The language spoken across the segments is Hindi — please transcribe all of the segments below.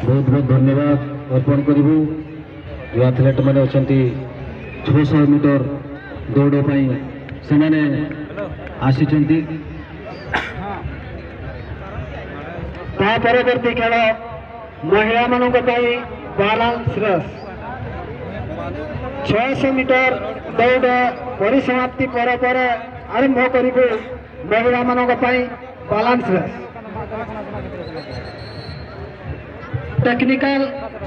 बहुत बहुत धन्यवाद अर्पण करूँ जो एथलेट मैंने अच्छा 600 मीटर दौड़ से आसी परवर्ती खेल महिला मान बालांस रेस 600 मीटर दौड़ परिसमाप्ति पर आरंभ करूँ महिला मान बालांस रेस technical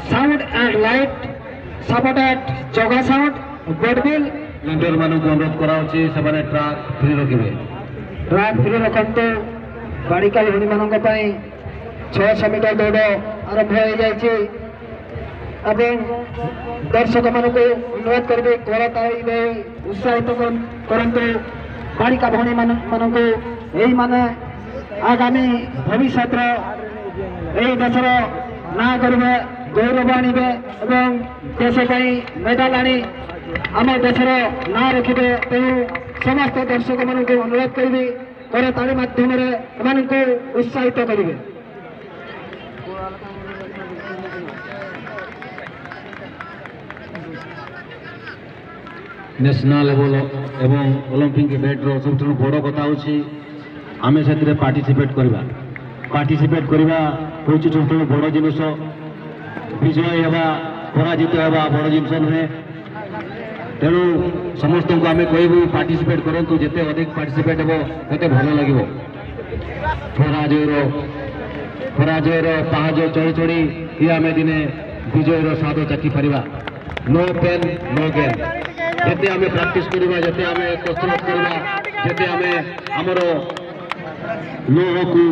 sound and light supported जगा साउंड गुडविल लीडर मानक अनुरोध कराउछि सेमाने ट्रैक फ्री रखिबे ट्रैक फ्री रखंतु बालिका भूमि मानक पई 600 मीटर दौड़ आरंभ हो जाइछि एवं दर्शक मानक अनुरोध करबे करताई दे उत्साहित करंतु बालिका भूमि मानक एही माने आगामी भविष्य एही देशर ना करेंगे गौरव आणवे एवं देश मेडाल आनी आम देशर ना रखिए तेणु समस्त दर्शक मान अनुरोध करी करताली माध्यम उत्साहित करेंगे। नेशनल लेवल एवं ओलंपिक इवेंट रो सब बड़ कथा आम से पार्टिसिपेट करवा हूँ सब बड़ जिनस विजय हवा पराजित हवा बड़ जिनस नुहे तेणु समस्त को आम कहूँ पार्टिसिपेट करूँ जिते अधिक पार्टिसिपेट हे ते भल लगे पराजयर पाहज चढ़ी चढ़ी ये आम दिने विजयर स्वाद चाखी पारिबा नो पेन नो गेन जिते आम प्राक्ट करवा जिते आम कसरत करवा जिते आम आमर लोह को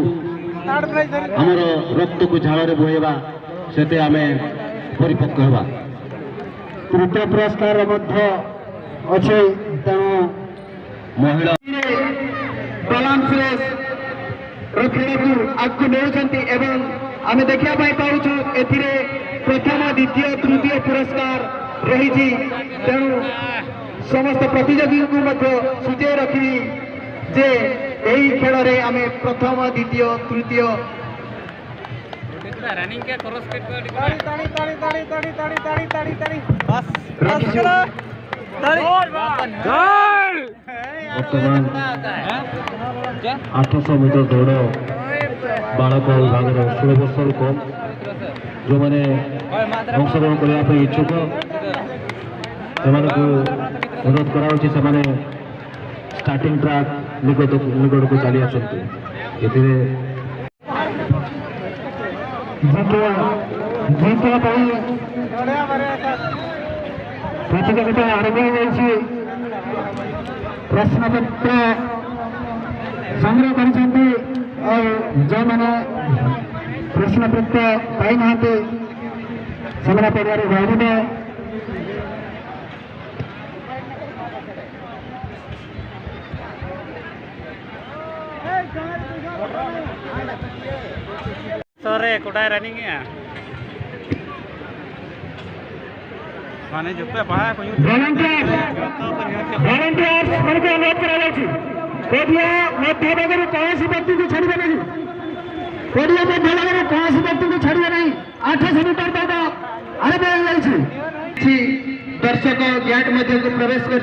आमर रक्त को झाड़ बोहेबा से आम परिपक्व हवा। तृतीय पुरस्कार अच्छे तेणु महिला बालांस रेस खेल को आगे नौकरी आम देखा पाचु प्रथम द्वितीय तृतीय पुरस्कार रही तेणु समस्त प्रतियोगी को सूचे रखी जे यही खेल में आम प्रथम द्वितीय तृतीय रनिंग क्या क्रॉस कट वर्तमान 800 मीटर दौड़ बालक विभाग 16 वर्ष कम जो मैंने अंशग्रहण करने इच्छुक से अनुरोध करा स्टार्टिंग ट्रैक निकट को चली आसती प्रतियोगिता आरंभ हो प्रश्नपत्र संग्रह कर जो मैंने प्रश्नपत्र पाई ना से पढ़ार भागे सरे कोटाय रनिंग है माने जुपे पहा कोई वॉलंटियर्स मन को अनुरोध करा कोडिया मध्य भाग में कौन व्यक्ति को छाड़े नहीं कोडिया मध्य भाग में कौन व्यक्ति को छाड़े नहीं 800 मीटर दौड़ आरंभ हो दर्शक गेट मध्य को प्रवेश कर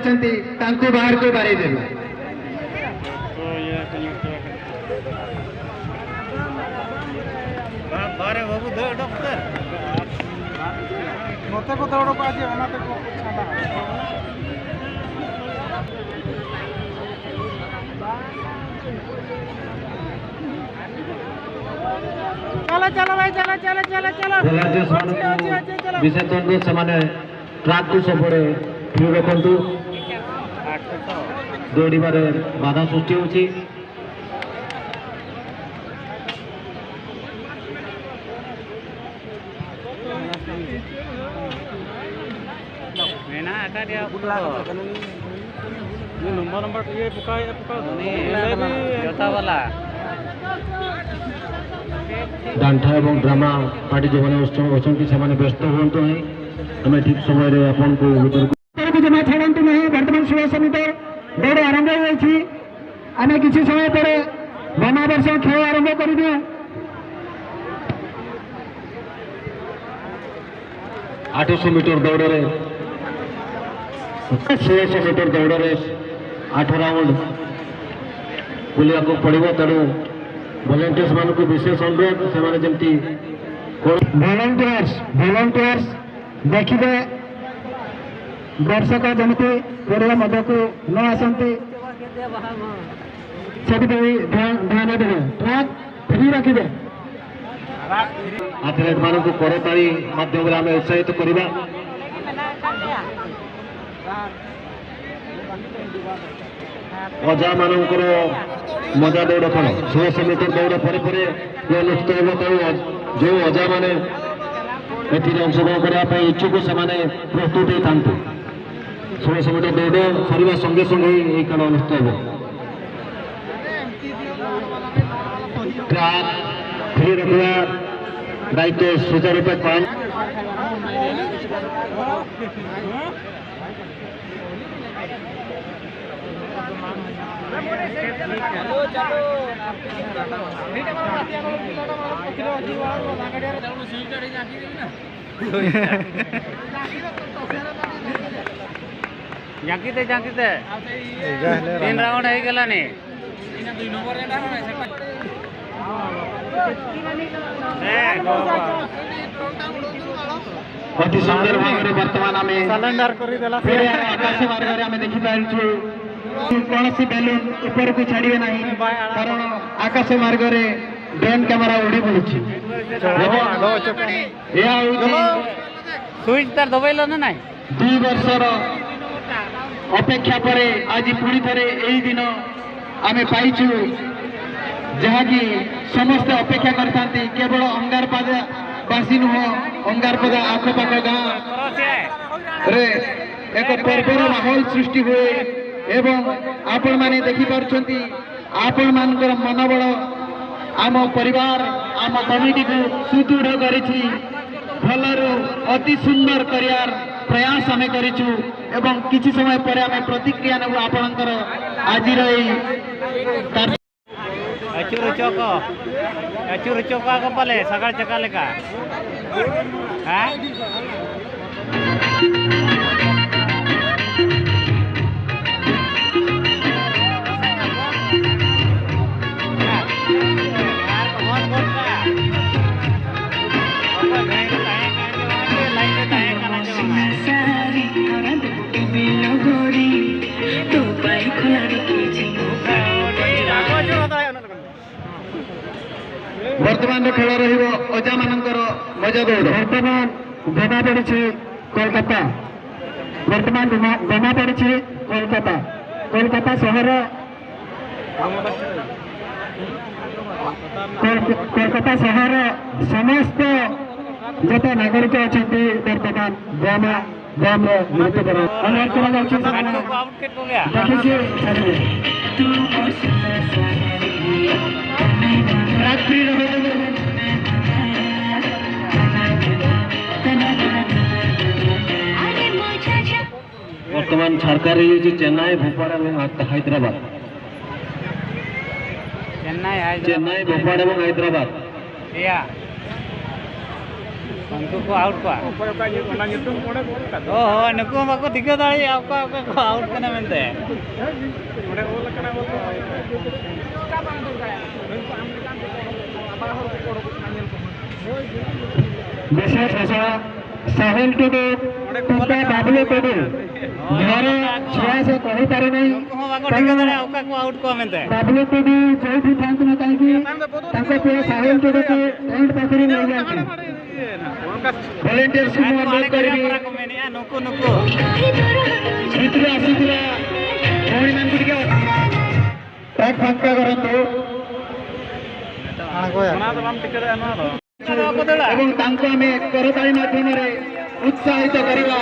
बाहर को बारे देवे बारे बाबू डॉक्टर मत को दौड़ को आज ओनाते को चलो चलो भाई चलो चलो चलो चलो विशेष अनुरोध से ट्रैक को सब फ्री रखु दौड़बार बाधा सृष्टि होची नंबर ये पुका जोता वाला डांठा एवं ड्रामा पार्टी जो मैंने अच्छा से व्यस्त हूँ आम ठीक समय आपन को जमा छाड़ू नहीं बर्तमान 1600 मीटर दौड़ आरंभ होमें किसी समय पर नवावर्ष खेल आरंभ कर 800 मीटर दौड़े 1600 मीटर दौड़े 8 राउंड बुलिया को पड़ो तेणु भलेंटियर्स मान को विशेष अनुरोध से जमी ଭଲେଣ୍ଟିୟର୍ସ ଦେଖିବେ ଦର୍ଶକ ଯେମିତି ପଡ଼ିଆ ମଧ୍ୟକୁ ନ ଆସନ୍ତି ସେଥିପାଇଁ ଧ୍ୟାନ ଦେବେ ଟ୍ରାକ୍ ଫ୍ରି ରଖିବେ ଆଥଲେଟ୍ ମାନଙ୍କୁ କରତାଳି ମାଧ୍ୟମରେ ଆମେ ଉତ୍ସାହିତ କରିବା ଅଜା ମାନଙ୍କର ମଜା ଦୌଡ଼ ଖେଳ 1600 ମିଟର ଦୌଡ଼ ପରେ ପରେ ଅନୁଷ୍ଠିତ ହେବ ତେଣୁ ଯେଉଁ ଅଜା ମାନେ ଏଥିରେ ଅଂଶଗ୍ରହଣ କରିବା ପାଇଁ ଇଚ୍ଛୁକ ସେମାନେ ପ୍ରସ୍ତୁତ ହେଇଥାନ୍ତି 1600 ମିଟର ଦୌଡ଼ ସରିବା ସଙ୍ଗେ ସଙ୍ଗେ ଏହି ଖେଳ ଅନୁଷ୍ଠିତ ହେବ ଟ୍ରାକ୍ ଫ୍ରି ରଖିବା ଦାୟିତ୍ୱ ସୁଚାରୁରୂପେ ପାଳନ ଜାଙ୍କିତେ 3 ରାଉଣ୍ଡ ହେଇଗଲାନି ଅତି ସୁନ୍ଦର ଭାବରେ ବର୍ତ୍ତମାନ ଆମେ ସିଲିଣ୍ଡର କରିଦେଲା ଆକାଶ ମାର୍ଗରେ ଆମେ ଦେଖିପାରୁଛୁ କୌଣସି ବେଲୁନ ଉପରକୁ ଛାଡ଼ିବେ ନାହିଁ କାରଣ ଆକାଶ ମାର୍ଗରେ ଡ୍ରୋନ୍ କ୍ୟାମେରା ଉଡ଼ି ବୁଲୁଛି ଏହା ହେଉଛି ସୁଇଚ ତାର ଦବାଇଲ ନା ନାଇଁ 2 ବର୍ଷର ଅପେକ୍ଷା ପରେ ଆଜି ପୁଣି ଥରେ ଏହି ଦିନ ଆମେ ପାଇଛୁ ଯାହାକି ସମସ୍ତେ ଅପେକ୍ଷା କରିଥାନ୍ତି କେବଳ ଅଙ୍ଗାରପଦା ବାସୀ ନୁହଁ ଅଙ୍ଗାରପଦା ଆଖପାଖ ଗାଁରେ ଏକ ପର୍ବର ମାହୋଲ ସୃଷ୍ଟି ହୁଏ ଏବଂ ଆପଣମାନେ ଦେଖିପାରୁଛନ୍ତି ଆପଣମାନଙ୍କର ମନୋବଳ ଆମ ପରିବାର ଆମ କମିଟିକୁ ସୁଦୃଢ଼ କରିଛି ଭଲରୁ ଅତି ସୁନ୍ଦର କରିବାର ପ୍ରୟାସ ଆମେ କରିଛୁ ଏବଂ କିଛି ସମୟ ପରେ ଆମେ ପ୍ରତିକ୍ରିୟା ନେବୁ ଆପଣଙ୍କର ଆଜିର ଏହି Acur cok ako pala sakal cakal ka ha ବର୍ତ୍ତମାନର ଖେଳ ରହିବ ଅଜା ମାନଙ୍କର ମଜା ଦୌଡ଼ ବର୍ତ୍ତମାନ ଜମା ପଡ଼ିଛି କୋଲକାତା କୋଲକାତା ସହର ସମସ୍ତ ଯେତେ ନାଗରିକ ଅଛନ୍ତି ବର୍ତ୍ତମାନ ବ୍ୟାୟାମରେ ମୃତ୍ୟୁବରଣ ଅନୁରୋଧ କରାଯାଉଛି ଦେଖିକି ଛାଡ଼ିବେ ବର୍ତ୍ତମାନ ଝାରଖଣ୍ଡ ହେଇଯାଇଛି ଚେନ୍ନାଇ ଭୋପାଳ ଏବଂ ହାଇଦ୍ରାବାଦ ଚେନ୍ନାଇ ଭୋପାଳ ଏବଂ ହାଇଦ୍ରାବାଦ उनको आउट का ओहो नुकु बाको दिक्कत आई आपका आपका आउट करना मिलता है विशेष घोषणा साहिल टुडू पिता बाबलू टुडू घर छुआ से कही पारे नहीं आउट को मिलता है बाबलू टुडू जो भी था ना कहीं पुआ साहिल टुडू के एंड पाखरी नहीं जाती वॉलंटियर्स को अनुरोध करेंगे नुकु नुकु मित्र आसीथिला भौणी मान गुडिका टैग फांका करंतो এবং ତାଙ୍କୁ ଆମେ କରତାଳି ମାଧ୍ୟମରେ ଉତ୍ସାହିତ କରିବା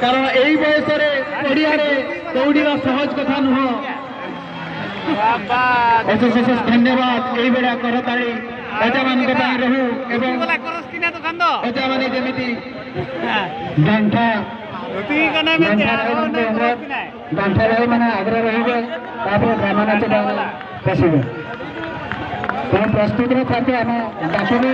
କାରଣ ଏହି ବୟସରେ ପଡ଼ିଆରେ ଦୌଡ଼ିବା ସହଜ କଥା ନୁହଁ ଅଶେଷ ଅଶେଷ ଧନ୍ୟବାଦ ଏଇଭଳିଆ କରତାଳି ଅଜାମାନଙ୍କ ପାଇଁ ରହୁ ଏବଂ ଅଜାମାନେ ଯେମିତି ଗାଣ୍ଠା ଭାଇ ମାନେ ଆଗ୍ରହ ରହିବେ ତାପରେ ଗ୍ରାମାନାଚ ବସିବେ ତେଣୁ ପ୍ରସ୍ତୁତିର ଖାଦ୍ୟ ଆମେ ଡାକିବୁ